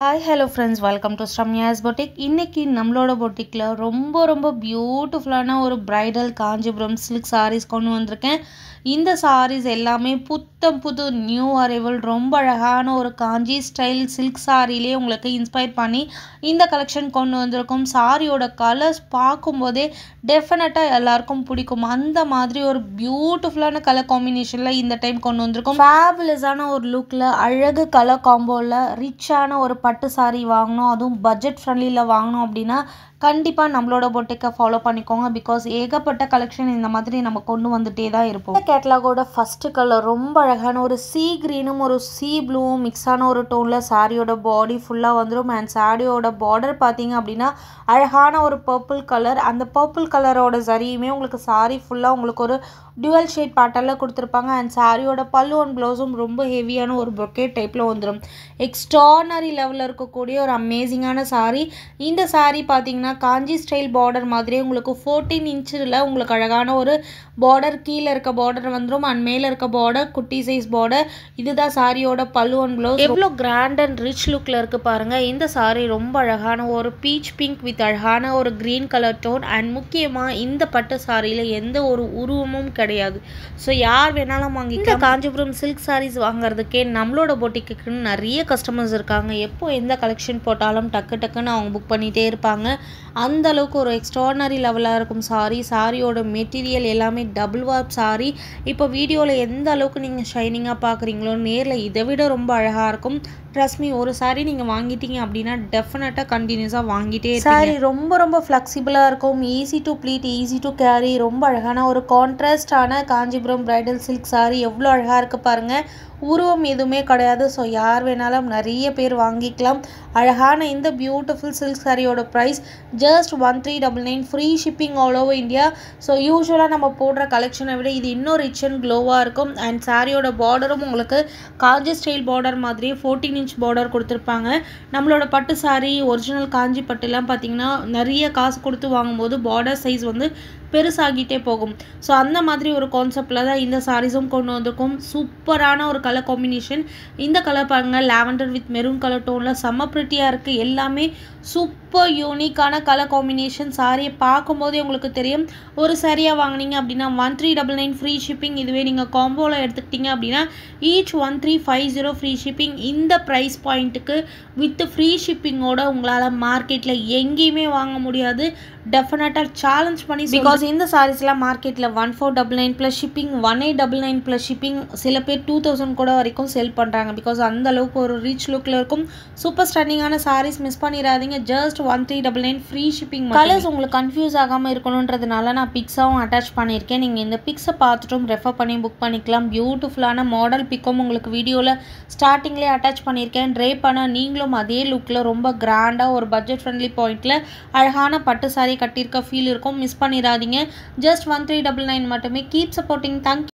Hi hello friends, welcome to Sramya's boutique. இன்றைக்கி நம்மளோட பொட்டிக்கில் ரொம்ப பியூட்டிஃபுல்லான ஒரு பிரைடல் காஞ்சிபுரம் சில்க் சாரீஸ் கொண்டு வந்திருக்கேன். இந்த சாரீஸ் எல்லாமே புது நியூ அரைவல், ரொம்ப அழகான ஒரு காஞ்சி ஸ்டைல் சில்க் சாரிலே உங்களுக்கு இன்ஸ்பயர் பண்ணி இந்த கலெக்ஷன் கொண்டு வந்திருக்கோம். சாரியோட கலர்ஸ் பார்க்கும்போதே டெஃபினட்டாக எல்லாருக்கும் பிடிக்கும். அந்த மாதிரி ஒரு பியூட்டிஃபுல்லான கலர் காம்பினேஷனில் இந்த டைம் கொண்டு வந்திருக்கோம். ஃபேபுலஸான ஒரு லுக்கில் அழகு கலர் காம்போவில் ரிச்சான ஒரு பட்டு சாரீ வாங்கணும், அதுவும் பட்ஜெட் ஃப்ரெண்ட்லியில் வாங்கணும் அப்படின்னா கண்டிப்பாக நம்மளோட பொட்டிக்கை ஃபாலோ பண்ணிக்கோங்க. பிகாஸ் ஏகப்பட்ட கலெக்ஷன் இந்த மாதிரி நம்ம கொண்டு வந்துட்டே தான் இருப்போம். இந்த கேட்டலாகோட ஃபஸ்ட்டு கலர் ரொம்ப அழகான ஒரு சீ க்ரீனும் ஒரு சீ ப்ளூவும் மிக்ஸான ஒரு டோனில் சாரியோட பாடி ஃபுல்லாக வந்துடும். அண்ட் சாரியோட பார்டர் பார்த்தீங்க அப்படின்னா அழகான ஒரு பர்பிள் கலர். அந்த பர்பிள் கலரோட சரியுமே உங்களுக்கு சாரி ஃபுல்லாக உங்களுக்கு ஒரு டுவல் ஷேட் பேட்டர்னில் கொடுத்துருப்பாங்க. அண்ட் சாரியோட பல்லு அண்ட் ப்ளவுஸும் ரொம்ப ஹெவியான ஒரு பொக்கெட் டைப்பில் வந்துடும். எக்ஸ்ட்ரானரி லெவலில் இருக்கக்கூடிய ஒரு அமேசிங்கான சாரீ. இந்த சாரீ பார்த்தீங்கன்னா காஞ்சி ஸ்டைல் பார்டர் மாதிரியே உங்களுக்கு 14 இன்ச்சில் உங்களுக்கு அழகான ஒரு பார்டர், கீழே இருக்க பார்டர் வந்துடும் அண்ட் மேலே இருக்க பார்டர் குட்டி சைஸ் பார்டர். இதுதான் சாரியோட பல்லு அண்ட் ப்ளவுஸ். எவ்வளோ கிராண்ட் அண்ட் ரிச் லுக்கில் இருக்குது பாருங்கள். இந்த சாரீ ரொம்ப அழகான ஒரு பீச் பிங்க் வித் அழகான ஒரு க்ரீன் கலர் டோன். அண்ட் முக்கியமாக இந்த பட்டு சாரியில் எந்த ஒரு உருவமும் கிடையாது. ஸோ யார் வேணாலும் வாங்கிக்கலாம். காஞ்சிபுரம் சில்க் சாரீஸ் வாங்குறதுக்கே நம்மளோட பொட்டிக்குன்னு நிறைய கஸ்டமர்ஸ் இருக்காங்க. எப்போ எந்த கலெக்ஷன் போட்டாலும் டக்குன்னு அவங்க புக் பண்ணிகிட்டே இருப்பாங்க. அந்த அளவுக்கு ஒரு எக்ஸ்ட்ரானரி லெவலாக இருக்கும் சாரீ. சாரியோட மெட்டீரியல் எல்லாமே டபுள் வார்ப் சாரீ. இப்போ வீடியோவில் எந்த அளவுக்கு நீங்கள் ஷைனிங்காக பார்க்குறீங்களோ நேரில் இதை விட ரொம்ப அழகாக இருக்கும். ட்ரஸ்ட் மீ, ஒரு சாரீ நீங்கள் வாங்கிட்டீங்க அப்படின்னா டெஃபினட்டாக கண்டினியூஸாக வாங்கிட்டே சாரீ ரொம்ப ஃப்ளெக்சிபிளாக இருக்கும். Easy to pleat, easy to carry. ரொம்ப அழகான ஒரு கான்ட்ராஸ்டான காஞ்சிபுரம் பிரைடல் சில்க் சாரீ எவ்வளோ அழகாக இருக்குது பாருங்கள். உருவம் எதுவுமே கிடையாது. ஸோ யார் வேணாலும் நிறைய பேர் வாங்கிக்கலாம். அழகான இந்த பியூட்டிஃபுல் சில்க் சாரியோட price just 1399, free shipping all over India. So யூஸ்வலாக நம்ம போடுற கலெக்ஷனை விட இது இன்னும் ரிச் அண்ட் க்ளோவாக இருக்கும். அண்ட் சாரியோட பார்டரும் உங்களுக்கு காஞ்சி ஸ்டைல் பார்டர் மாதிரியே 14 இன்ச் பார்டர் கொடுத்துருப்பாங்க. நம்மளோட பட்டு சாரீ ஒரிஜினல் காஞ்சி பட்டுலாம் பார்த்திங்கன்னா நிறைய காசு கொடுத்து வாங்கும்போது பார்டர் சைஸ் வந்து பெருசாகிட்டே போகும். ஸோ அந்த மாதிரி ஒரு கான்செப்டில் தான் இந்த சாரீஸும் கொண்டு வந்திருக்கும். சூப்பரான ஒரு கலர் காம்பினேஷன். இந்த கலர் பாருங்கள், லாவெண்டர் வித் மெரூன் கலர் டோனில் செம்ம ப்ரிட்டியாக இருக்குது. எல்லாமே சூப்பர் யூனிக்கான கலர் காம்பினேஷன். சாரியை பார்க்கும்போதே உங்களுக்கு தெரியும். ஒரு சாரியாக வாங்கினீங்க அப்படின்னா 1399 ஃப்ரீ ஷிப்பிங். இதுவே நீங்கள் காம்போவில் எடுத்துக்கிட்டீங்க அப்படின்னா ஈச் 1350 ஃப்ரீ ஷிப்பிங். இந்த ப்ரைஸ் பாயிண்ட்டுக்கு வித் ஃப்ரீ ஷிப்பிங்கோட உங்களால் மார்க்கெட்டில் எங்கேயுமே வாங்க முடியாது. டெஃபினட்டாக சேலஞ்ச் பண்ணி, பிகாஸ் இந்த சாரீஸ்லாம் மார்க்கெட்டில் 1499 ப்ளஸ் ஷிப்பிங், 1899 ப்ளஸ் ஷிப்பிங், சில பேர் 2000 கூட வரைக்கும் செல் பண்ணுறாங்க. பிகாஸ் அந்த அளவுக்கு ஒரு ரிச் லுக்கில் இருக்கும். சூப்பர் ஸ்டன்னிங்கான சாரீஸ் மிஸ் பண்ணிடாதீங்க. Just 1399 free shipping. கலர்ஸ் உங்களுக்கு கன்ஃபியூஸ் ஆகாமல் இருக்கணுன்றதுனால நான் பிக்ஸாகவும் அட்டாச் பண்ணியிருக்கேன். நீங்கள் இந்த பிக்ஸை பார்த்துட்டும் ரெஃபர் பண்ணி புக் பண்ணிக்கலாம். பியூட்டிஃபுல்லான மாடல் பிக்கும் உங்களுக்கு வீடியோவில் ஸ்டார்டிங்லேயே அட்டாச் பண்ணியிருக்கேன். ட்ரை பண்ண நீங்களும் அதே லுக்கில் ரொம்ப கிராண்டாக ஒரு பட்ஜெட் ஃப்ரெண்ட்லி பாயிண்டில் அழகான பட்டு சாரீ கட்டியிருக்க ஃபீல் இருக்கும். மிஸ் பண்ணிடாதீங்க. ஜஸ்ட் 1399 மட்டுமே. Keep supporting. தேங்க்யூ.